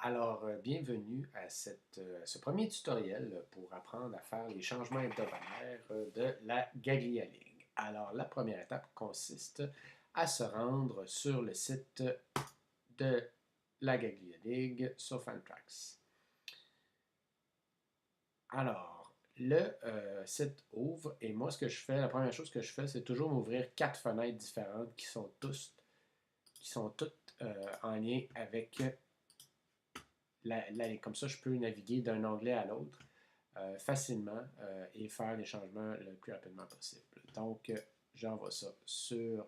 Alors, bienvenue à ce premier tutoriel pour apprendre à faire les changements hebdomadaires de la Gaglia League. Alors, la première étape consiste à se rendre sur le site de la Gaglia League sur Fantrax. Alors, le site ouvre et moi, ce que je fais, la première chose que je fais, c'est toujours m'ouvrir 4 fenêtres différentes qui sont toutes en lien avec comme ça, je peux naviguer d'un onglet à l'autre facilement et faire les changements le plus rapidement possible. Donc, j'envoie ça sur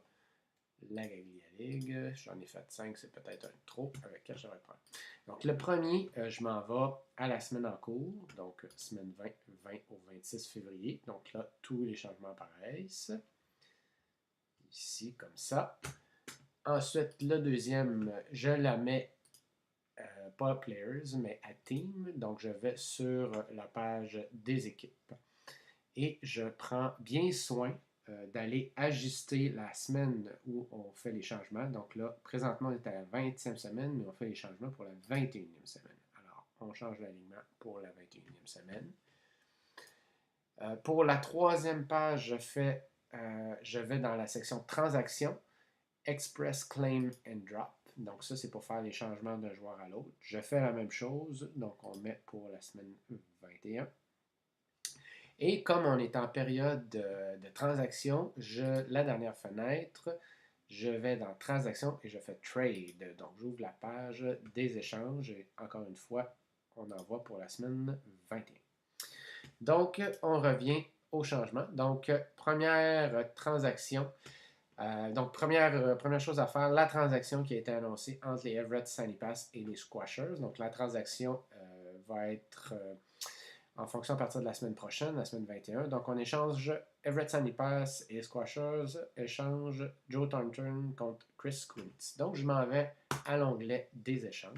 la Gaglia League. J'en ai fait 5, c'est peut-être un trop. Avec quel je devrais prendre. Donc, le premier, je m'en vais à la semaine en cours, donc semaine 20 au 26 février. Donc là, tous les changements apparaissent. Ici, comme ça. Ensuite, le deuxième, je la mets pas Players, mais à Team. Donc, je vais sur la page des équipes et je prends bien soin d'aller ajuster la semaine où on fait les changements. Donc là, présentement, on est à la 20e semaine, mais on fait les changements pour la 21e semaine. Alors, on change l'alignement pour la 21e semaine. Pour la troisième page, je vais dans la section Transactions, Express Claim and Drop. Donc ça, c'est pour faire les changements d'un joueur à l'autre. Je fais la même chose, donc on met pour la semaine 21. Et comme on est en période de transaction, la dernière fenêtre, je vais dans Transactions et je fais Trade. Donc j'ouvre la page des échanges et encore une fois, on envoie pour la semaine 21. Donc on revient au changement. Donc première transaction. Première chose à faire, la transaction qui a été annoncée entre les Everett Sunny Pass et les Squashers. Donc, la transaction va être en fonction à partir de la semaine prochaine, la semaine 21. Donc, on échange Everett Sunny Pass et les Squashers échangent Joe Thornton contre Chris Kunitz. Donc, je m'en vais à l'onglet des échanges.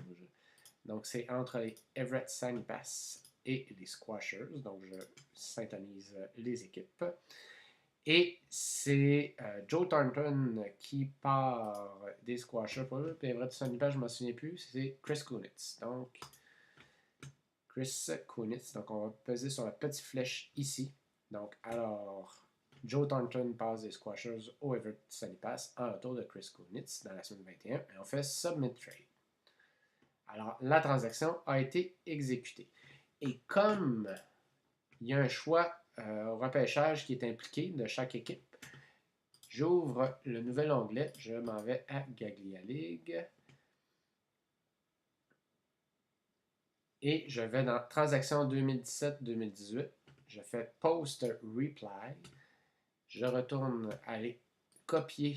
Donc, c'est entre les Everett Sunny Pass et les Squashers. Donc, je syntonise les équipes. Et c'est Joe Thornton qui part des Squashers pour eux. Puis Everett Sunny Pass, je ne m'en souviens plus. C'est Chris Kunitz. Donc, Chris Kunitz. Donc, on va peser sur la petite flèche ici. Donc, alors, Joe Thornton passe des Squashers au Everett Sunny Pass en retour de Chris Kunitz dans la semaine 21. Et on fait Submit Trade. Alors, la transaction a été exécutée. Et comme il y a un choix au repêchage qui est impliqué de chaque équipe, j'ouvre le nouvel onglet, je m'en vais à Gaglia League et je vais dans Transactions 2017-2018. Je fais Post Reply. Je retourne aller copier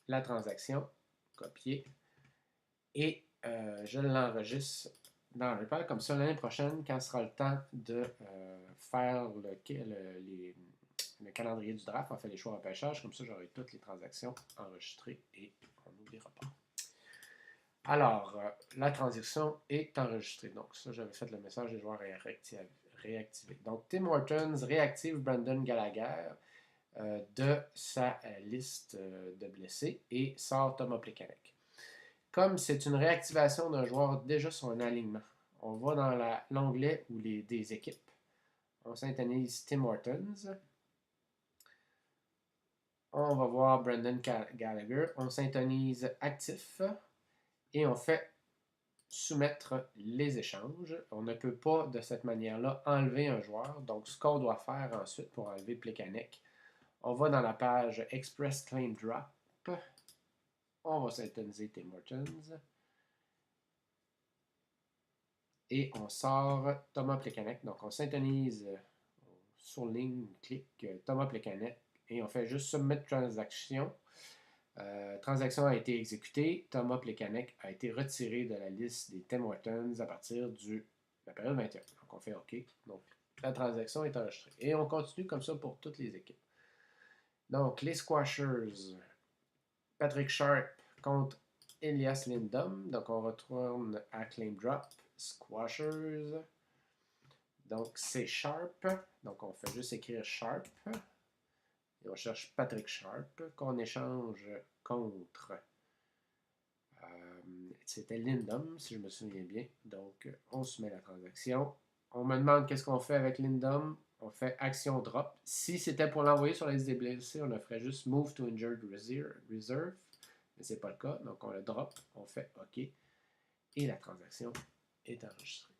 la transaction, copier, et je l'enregistre dans le repère. Comme ça, l'année prochaine, quand ce sera le temps de faire le calendrier du draft, on fait les choix en pêchage. Comme ça, j'aurai toutes les transactions enregistrées et on n'oubliera pas. Alors, la transaction est enregistrée. Donc, ça, j'avais fait le message des joueurs réactivé. Donc, Tim Hortons réactive Brandon Gallagher de sa liste de blessés et sort Thomas Plekanec. Comme c'est une réactivation d'un joueur déjà sur un alignement, on va dans l'onglet où des équipes. On syntonise Tim Hortons. On va voir Brandon Gallagher. On syntonise actif et on fait soumettre les échanges. On ne peut pas de cette manière-là enlever un joueur. Donc, ce qu'on doit faire ensuite pour enlever Plekanec, on va dans la page Express Claim Drop. On va syntoniser Tim Hortons. Et on sort Thomas Plekanec. Donc, on syntonise sur ligne, on clique Thomas Plekanec et on fait juste Submit Transaction. Transaction a été exécutée. Thomas Plekanec a été retiré de la liste des Tim Hortons à partir de la période 21. Donc, on fait OK. Donc, la transaction est enregistrée. Et on continue comme ça pour toutes les équipes. Donc, les Squashers, Patrick Sharp contre Elias Lindom. Donc, on retourne à Claim Drop. Squashers. Donc, c'est Sharp. Donc, on fait juste écrire Sharp. Et on cherche Patrick Sharp, qu'on échange contre C'était Lindum, si je me souviens bien. Donc, on soumet la transaction. On me demande qu'est-ce qu'on fait avec Lindum. On fait action drop. Si c'était pour l'envoyer sur la liste des blessés, on ferait juste move to injured reserve. Mais ce n'est pas le cas. Donc, on le drop. On fait OK. Et la transaction est enregistrée.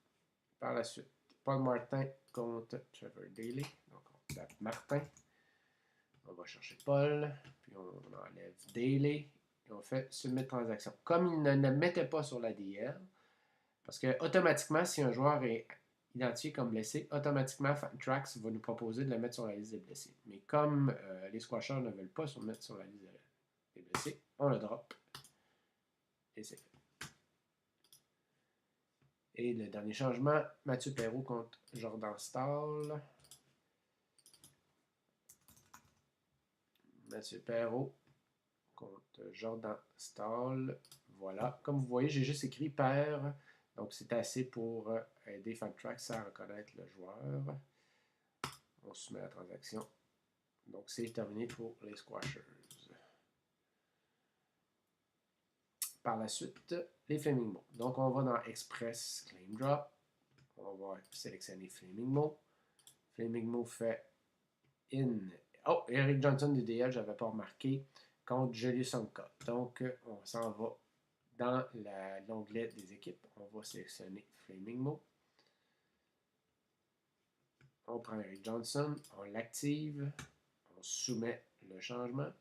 Par la suite, Paul Martin contre Trevor Daley. Donc, on tape Martin. On va chercher Paul. Puis, on enlève Daley. Et on fait submit transaction. Comme il ne le mettait pas sur la DL, parce que automatiquement, si un joueur est identifié comme blessé, automatiquement, Fantrax va nous proposer de le mettre sur la liste des blessés. Mais comme les squashers ne veulent pas se mettre sur la liste des blessés, on le drop. Et c'est fait. Et le dernier changement, Mathieu Perrault contre Jordan Stahl. Mathieu Perrault contre Jordan Stahl. Voilà. Comme vous voyez, j'ai juste écrit paire. Donc, c'est assez pour aider Fantrax à reconnaître le joueur. On soumet la transaction. Donc, c'est terminé pour les squashers. Par la suite, les Flaming Mots. Donc, on va dans Express Claim Drop. On va sélectionner Flaming Mots. Flaming Mots fait in. Oh, Eric Johnson du DL, je n'avais pas remarqué, contre Julius Onka. Donc, on s'en va dans l'onglet des équipes. On va sélectionner Flaming Mots. On prend Eric Johnson, on l'active, on soumet le changement.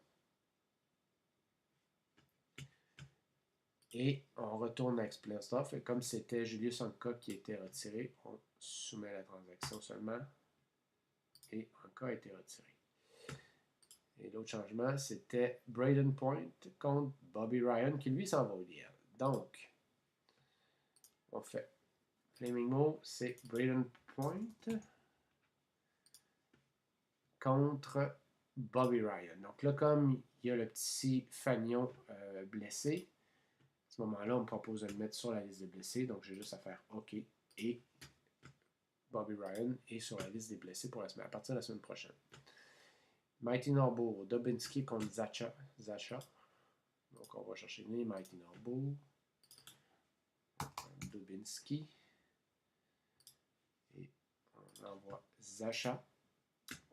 Et on retourne à Explain Stuff. Et comme c'était Julius Onka qui était retiré, on soumet la transaction seulement. Et Onka a été retiré. Et l'autre changement, c'était Braden Point contre Bobby Ryan, qui lui s'en va au DL. Donc, on fait Flaming Mo, c'est Braden Point contre Bobby Ryan. Donc là, comme il y a le petit Fagnon blessé, à ce moment-là, on me propose de le mettre sur la liste des blessés. Donc, j'ai juste à faire OK. Et Bobby Ryan est sur la liste des blessés pour à partir de la semaine prochaine. Mighty Norbo, Dubinsky contre Zacha. Donc, on va chercher les Mighty Norbo. Dubinsky. Et on envoie Zacha,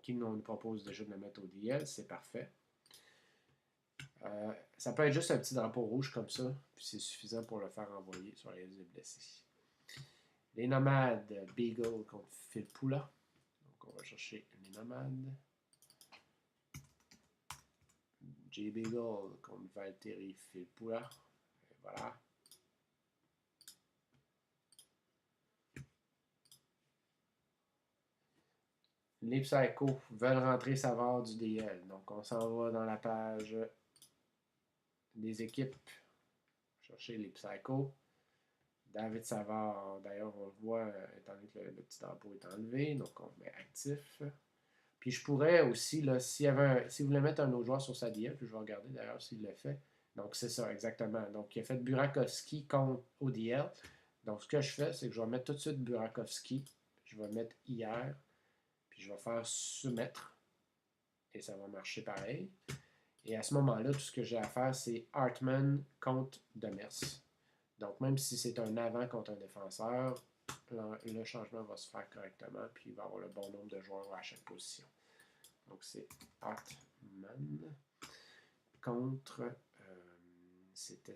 qui nous propose déjà de le mettre au DL. C'est parfait. Ça peut être juste un petit drapeau rouge comme ça, puis c'est suffisant pour le faire envoyer sur la liste des blessés. Les nomades, Beagle contre Phil Poula. Donc, on va chercher les nomades. J. Beagle contre Valtteri Phil Poula. Et voilà. Les Psychos veulent rentrer Savard du DL. Donc, on s'en va dans la page des équipes. Chercher les Psychos. David Savard, d'ailleurs, on le voit, étant donné que le petit drapeau est enlevé. Donc, on met actif. Puis, je pourrais aussi, là, si vous voulez mettre un autre joueur sur sa DL, puis je vais regarder d'ailleurs s'il le fait. Donc, c'est ça, exactement. Donc, il a fait Burakovsky contre ODL. Donc, ce que je fais, c'est que je vais mettre tout de suite Burakovsky. Je vais mettre hier. Puis je vais faire soumettre. Et ça va marcher pareil. Et à ce moment-là, tout ce que j'ai à faire, c'est Hartman contre Demers. Donc, même si c'est un avant contre un défenseur, le changement va se faire correctement. Puis il va y avoir le bon nombre de joueurs à chaque position. Donc, c'est Hartman contre. C'était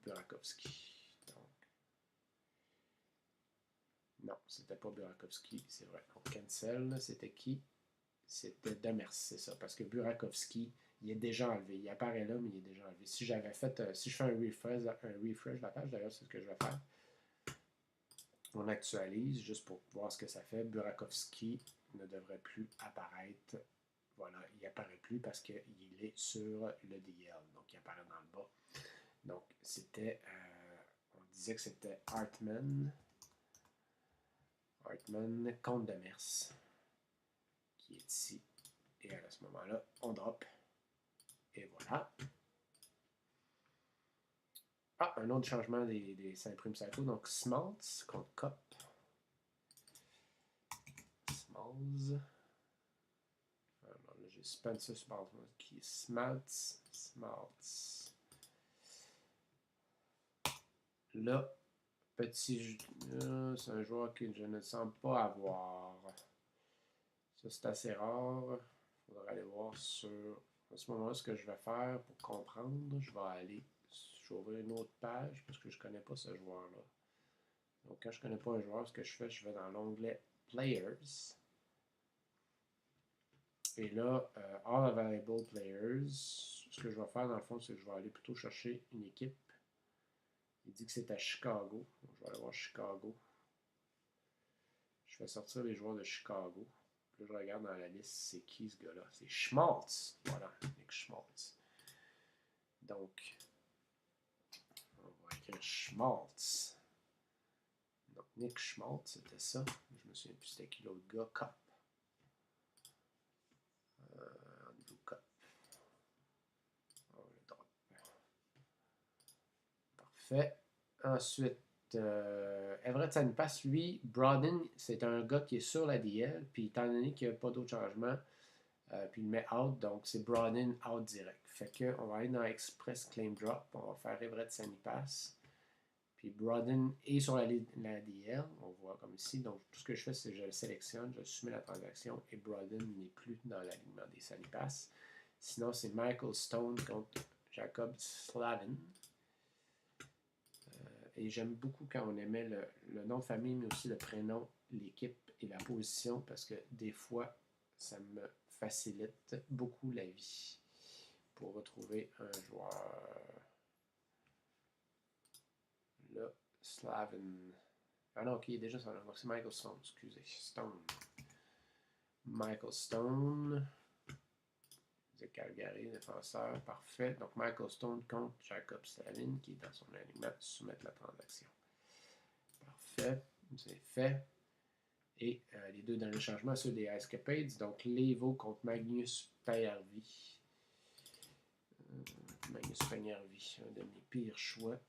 Burakovsky. Donc, non, c'était pas Burakovsky, c'est vrai. On cancel. C'était qui? C'était Demers, c'est ça. Parce que Burakovsky, il est déjà enlevé. Il apparaît là, mais il est déjà enlevé. Si j'avais fait, si je fais un refresh de la page, d'ailleurs, c'est ce que je vais faire. On actualise juste pour voir ce que ça fait. Burakovsky ne devrait plus apparaître. Voilà, il n'apparaît plus parce qu'il est sur le DL. Donc, il apparaît dans le bas. Donc, c'était. On disait que c'était Hartman. Hartman contre Demers, qui est ici. Et à ce moment-là, on drop. Et voilà. Ah, un autre changement des Saint-Prime Psycho. Donc, Smalls contre Cop. Smalls. Alors là, j'ai Spencer Smalls qui est Smalls. Là, c'est un joueur que je ne semble pas avoir. Ça, c'est assez rare. Il faudra aller voir sur. À ce moment-là, ce que je vais faire pour comprendre, je vais ouvrir une autre page parce que je ne connais pas ce joueur-là. Donc, quand je ne connais pas un joueur, ce que je fais, je vais dans l'onglet Players. Et là, All Available Players, ce que je vais faire dans le fond, c'est que je vais aller plutôt chercher une équipe. Il dit que c'est à Chicago. Donc, je vais aller voir Chicago. Je fais sortir les joueurs de Chicago. Puis là, je regarde dans la liste, c'est qui ce gars-là? C'est Schmaltz. Voilà, Nick Schmaltz. Donc, on va écrire Schmaltz. Donc, Nick Schmaltz, c'était ça. Je me souviens plus c'était qui l'autre gars. Cup. Andrew Cup. On le drop. Parfait. Ensuite, Everett Sanipass, lui, Broden, c'est un gars qui est sur la DL, puis étant donné qu'il n'y a pas d'autre changement, puis il le met out, donc c'est Broden out direct. Fait qu'on va aller dans Express Claim Drop, on va faire Everett Sanipass, puis Broden est sur la DL, on voit comme ici, donc tout ce que je fais, c'est que je le sélectionne, je soumets la transaction, et Broden n'est plus dans l'alignement des Sanipass. Sinon, c'est Michael Stone contre Jacob Slavin. Et j'aime beaucoup quand on aimait le nom de famille, mais aussi le prénom, l'équipe et la position, parce que des fois, ça me facilite beaucoup la vie pour retrouver un joueur. Là, Slavin. Ah non, ok, il est déjà sur le nom. C'est Michael Stone, excusez. Stone. Michael Stone. De Calgary, défenseur, parfait. Donc Michael Stone contre Jacob Slavin, qui est dans son alignement, soumettre la transaction. Parfait, c'est fait. Et les deux derniers changements, ceux des Escapades. Donc, Levo contre Magnus Payervi. Magnus Payervi, un de mes pires choix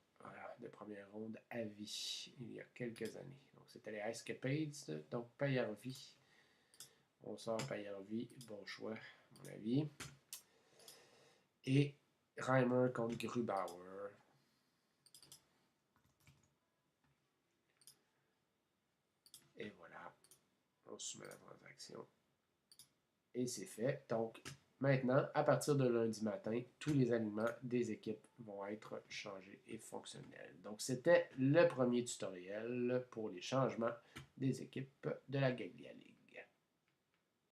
de première ronde à vie, il y a quelques années. Donc, c'était les Escapades. Donc, Payervi. On sort Payervi. Bon choix, à mon avis. Et Reimer contre Grubauer. Et voilà. On soumet la transaction. Et c'est fait. Donc, maintenant, à partir de lundi matin, tous les aliments des équipes vont être changés et fonctionnels. Donc, c'était le premier tutoriel pour les changements des équipes de la Gagliali.